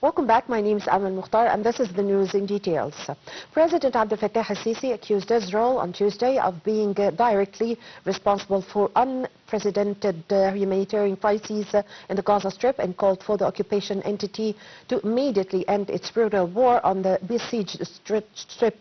Welcome back. My name is Amal Mukhtar and this is the news in details. President Abdel Fattah al-Sisi accused Israel on Tuesday of being directly responsible for unprecedented humanitarian crises in the Gaza Strip and called for the occupation entity to immediately end its brutal war on the besieged strip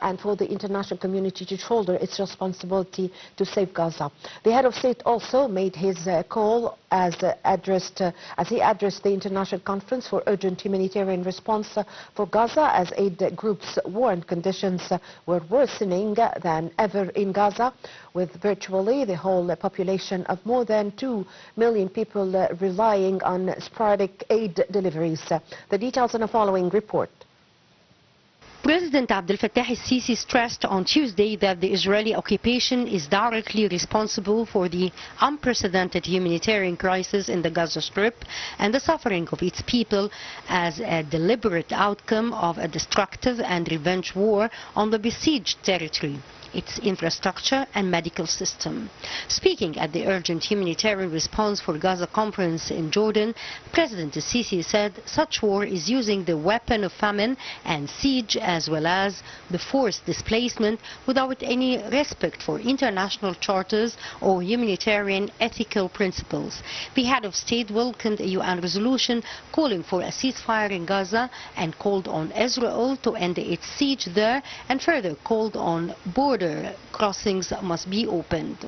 and for the international community to shoulder its responsibility to save Gaza. The head of state also made his call as he addressed the International Conference for Urgent Humanitarian Response for Gaza as aid groups warned conditions were worsening than ever in Gaza, with virtually the whole population of more than 2 million people relying on sporadic aid deliveries. The details in the following report. President Abdel Fattah al-Sisi stressed on Tuesday that the Israeli occupation is directly responsible for the unprecedented humanitarian crisis in the Gaza Strip and the suffering of its people as a deliberate outcome of a destructive and revenge war on the besieged territory, its infrastructure and medical system. Speaking at the Urgent Humanitarian Response for Gaza conference in Jordan, President al-Sisi said such war is using the weapon of famine and siege as well as the forced displacement without any respect for international charters or humanitarian ethical principles. The head of state welcomed a UN resolution calling for a ceasefire in Gaza and called on Israel to end its siege there and further called on border crossings must be opened.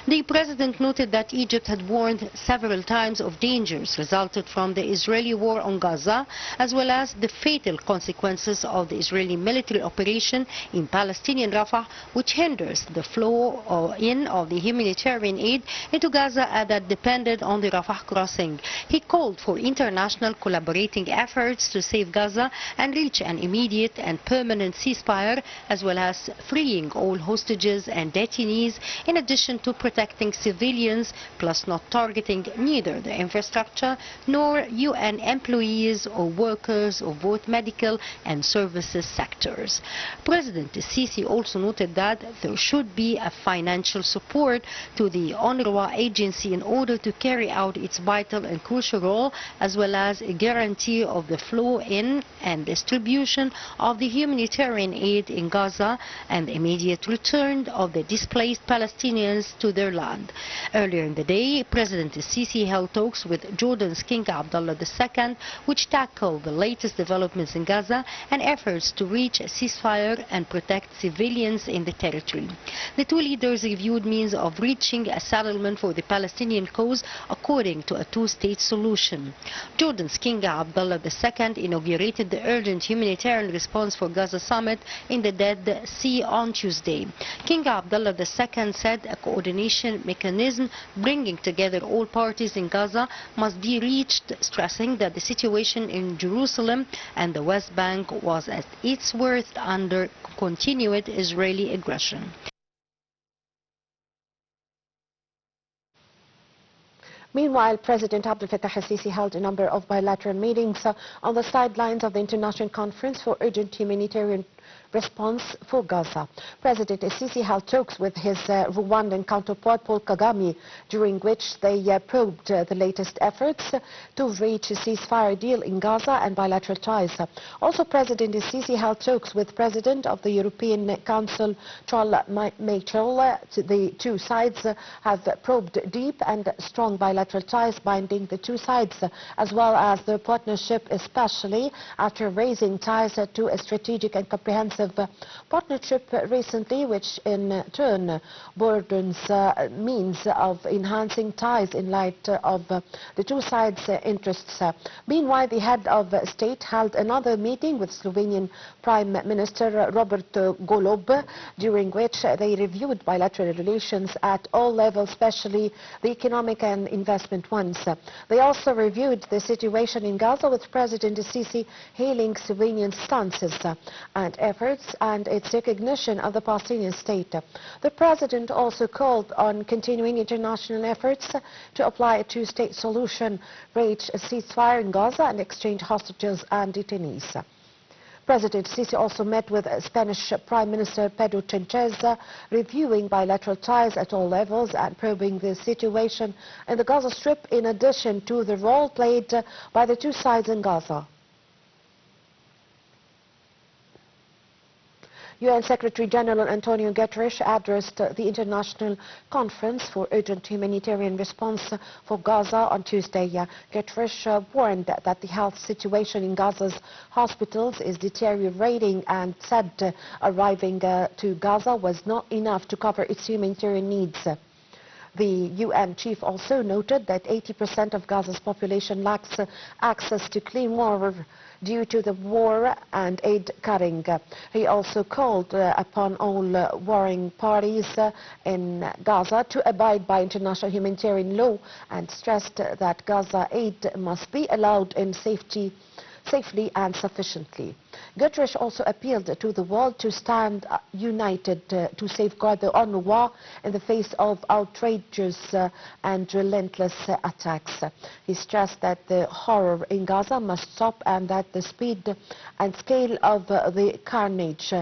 The president noted that Egypt had warned several times of dangers resulted from the Israeli war on Gaza, as well as the fatal consequences of the Israeli military operation in Palestinian Rafah, which hinders the flow in of the humanitarian aid into Gaza that depended on the Rafah crossing. He called for international collaborating efforts to save Gaza and reach an immediate and permanent ceasefire, as well as freeing all hostages and detainees, in addition to protecting civilians, plus not targeting neither the infrastructure nor UN employees or workers of both medical and services sectors. President al-Sisi also noted that there should be a financial support to the UNRWA agency in order to carry out its vital and crucial role, as well as a guarantee of the flow in and distribution of the humanitarian aid in Gaza and the immediate return of the displaced Palestinians to their land. Earlier in the day, President al-Sisi held talks with Jordan's King Abdullah II, which tackled the latest developments in Gaza and efforts to reach a ceasefire and protect civilians in the territory. The two leaders reviewed means of reaching a settlement for the Palestinian cause according to a two-state solution. Jordan's King Abdullah II inaugurated the Urgent Humanitarian Response for Gaza Summit in the Dead Sea on Tuesday. King Abdullah II said a coordination mechanism bringing together all parties in Gaza must be reached, stressing that the situation in Jerusalem and the West Bank was at its worst under continued Israeli aggression. Meanwhile, President Abdel Fattah al-Sisi held a number of bilateral meetings on the sidelines of the International Conference for Urgent Humanitarian Response for Gaza. President al-Sisi held talks with his Rwandan counterpart Paul Kagame, during which they probed the latest efforts to reach a ceasefire deal in Gaza and bilateral ties. Also, President al-Sisi held talks with President of the European Council Charles Michel. The two sides have probed deep and strong bilateral ties binding the two sides, as well as their partnership, especially after raising ties to a strategic and comprehensive partnership recently, which in turn broadens means of enhancing ties in light of the two sides' interests. Meanwhile, the head of state held another meeting with Slovenian Prime Minister Robert Golob, during which they reviewed bilateral relations at all levels, especially the economic and investment ones. They also reviewed the situation in Gaza, with President al-Sisi hailing Slovenian stances and efforts and its recognition of the Palestinian state. The president also called on continuing international efforts to apply a two-state solution, reach a ceasefire in Gaza and exchange hostages and detainees. President Sisi also met with Spanish Prime Minister Pedro Sánchez, reviewing bilateral ties at all levels and probing the situation in the Gaza Strip in addition to the role played by the two sides in Gaza. UN Secretary General Antonio Guterres addressed the International Conference for Urgent Humanitarian Response for Gaza on Tuesday. Guterres warned that the health situation in Gaza's hospitals is deteriorating and said arriving to Gaza was not enough to cover its humanitarian needs. The UN chief also noted that 80% of Gaza's population lacks access to clean water due to the war and aid cutting. He also called upon all warring parties in Gaza to abide by international humanitarian law and stressed that Gaza aid must be allowed in safely and sufficiently. Guterres also appealed to the world to stand united to safeguard the UNRWA in the face of outrageous and relentless attacks. He stressed that the horror in Gaza must stop and that the speed and scale of the carnage,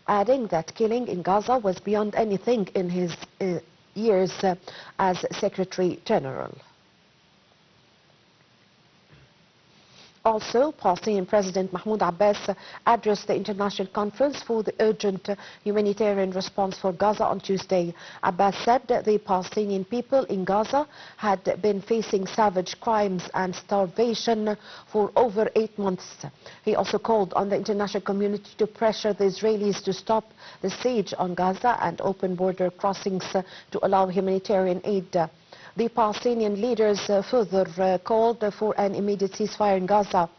adding that killing in Gaza was beyond anything in his years as Secretary General. Also, Palestinian President Mahmoud Abbas addressed the International Conference for the Urgent Humanitarian Response for Gaza on Tuesday. Abbas said the Palestinian people in Gaza had been facing savage crimes and starvation for over 8 months. He also called on the international community to pressure the Israelis to stop the siege on Gaza and open border crossings to allow humanitarian aid. The Palestinian leaders further called for an immediate ceasefire in Gaza.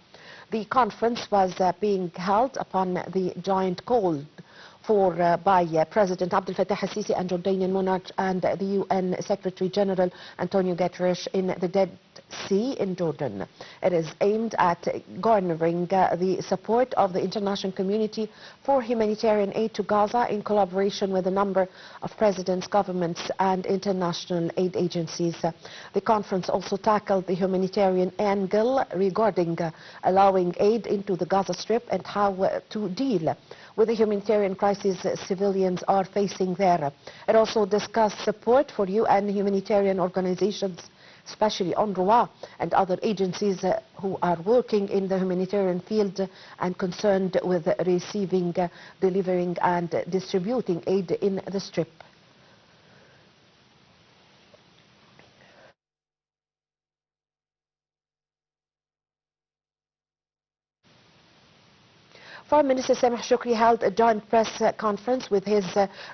The conference was being held upon the joint call by President Abdel Fattah al-Sisi and Jordanian monarch and the UN Secretary General Antonio Guterres in the Dead Sea in Jordan. It is aimed at garnering the support of the international community for humanitarian aid to Gaza in collaboration with a number of presidents, governments and international aid agencies. The conference also tackled the humanitarian angle regarding allowing aid into the Gaza Strip and how to deal with the humanitarian crisis civilians are facing there. It also discussed support for UN humanitarian organizations, especially UNRWA and other agencies who are working in the humanitarian field and concerned with receiving, delivering and distributing aid in the Strip. Foreign Minister Sameh Shoukry held a joint press conference with his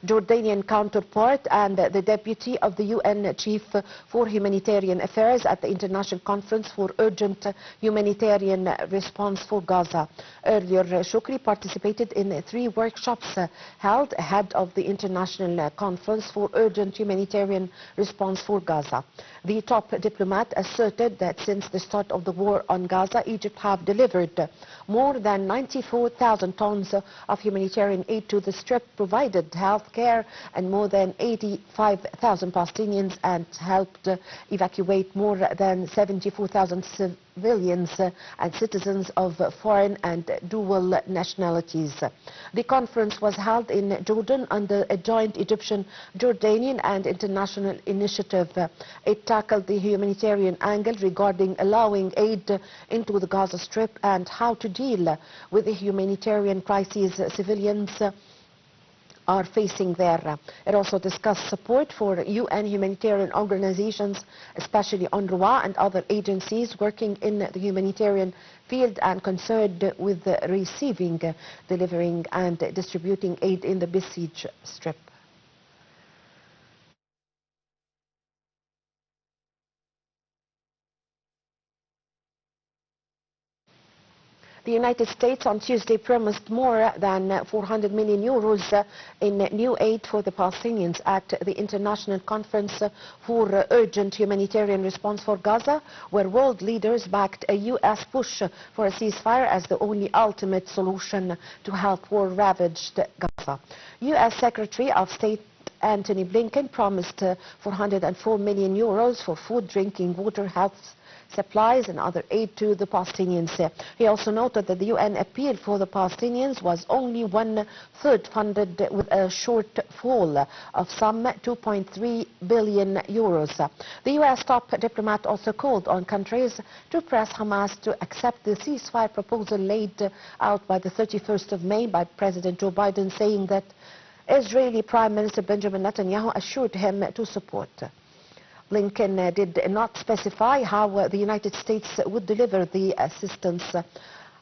Jordanian counterpart and the deputy of the UN Chief for Humanitarian Affairs at the International Conference for Urgent Humanitarian Response for Gaza. Earlier, Shoukry participated in 3 workshops held ahead of the International Conference for Urgent Humanitarian Response for Gaza. The top diplomat asserted that since the start of the war on Gaza, Egypt have delivered more than 94,000 tons of humanitarian aid to the Strip, provided health care and more than 85,000 Palestinians, and helped evacuate more than 74,000 civilians and citizens of foreign and dual nationalities. The conference was held in Jordan under a joint Egyptian, Jordanian and international initiative. It tackled the humanitarian angle regarding allowing aid into the Gaza Strip and how to deal with the humanitarian crises civilians are facing there. It also discussed support for UN humanitarian organizations, especially UNRWA and other agencies working in the humanitarian field and concerned with receiving, delivering and distributing aid in the besieged Strip. The United States on Tuesday promised more than 400 million euros in new aid for the Palestinians at the International Conference for Urgent Humanitarian Response for Gaza, where world leaders backed a U.S. push for a ceasefire as the only ultimate solution to help war-ravaged Gaza. U.S. Secretary of State Antony Blinken promised 404 million euros for food, drinking water, health supplies and other aid to the Palestinians. He also noted that the UN appeal for the Palestinians was only 1/3 funded, with a shortfall of some 2.3 billion euros. The US top diplomat also called on countries to press Hamas to accept the ceasefire proposal laid out by the 31st of May by President Joe Biden, saying that Israeli Prime Minister Benjamin Netanyahu assured him to support. Blinken did not specify how the United States would deliver the assistance.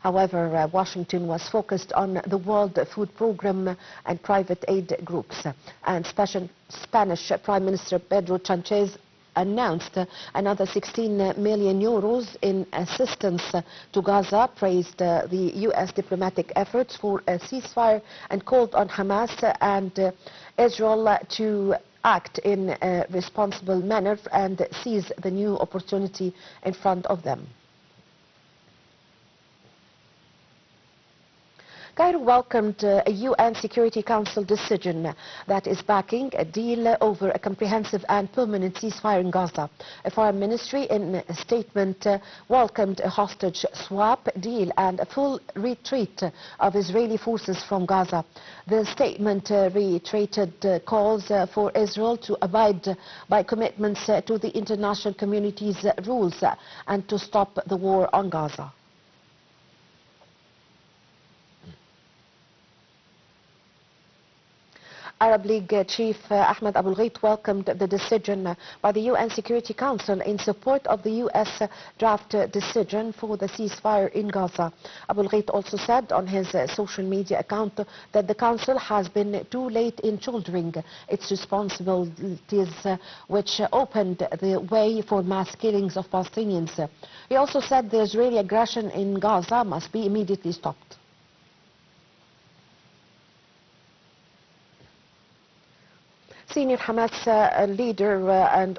However, Washington was focused on the World Food Programme and private aid groups. And Spanish Prime Minister Pedro Sánchez announced another 16 million euros in assistance to Gaza, praised the U.S. diplomatic efforts for a ceasefire, and called on Hamas and Israel to act in a responsible manner and seize the new opportunity in front of them. Cairo welcomed a UN Security Council decision that is backing a deal over a comprehensive and permanent ceasefire in Gaza. A foreign ministry in a statement welcomed a hostage swap deal and a full retreat of Israeli forces from Gaza. The statement reiterated calls for Israel to abide by commitments to the international community's rules and to stop the war on Gaza. Arab League chief Ahmed Abul Ghait welcomed the decision by the UN Security Council in support of the U.S. draft decision for the ceasefire in Gaza. Abul Ghait also said on his social media account that the Council has been too late in shouldering its responsibilities, which opened the way for mass killings of Palestinians. He also said the Israeli aggression in Gaza must be immediately stopped. Senior Hamas leader and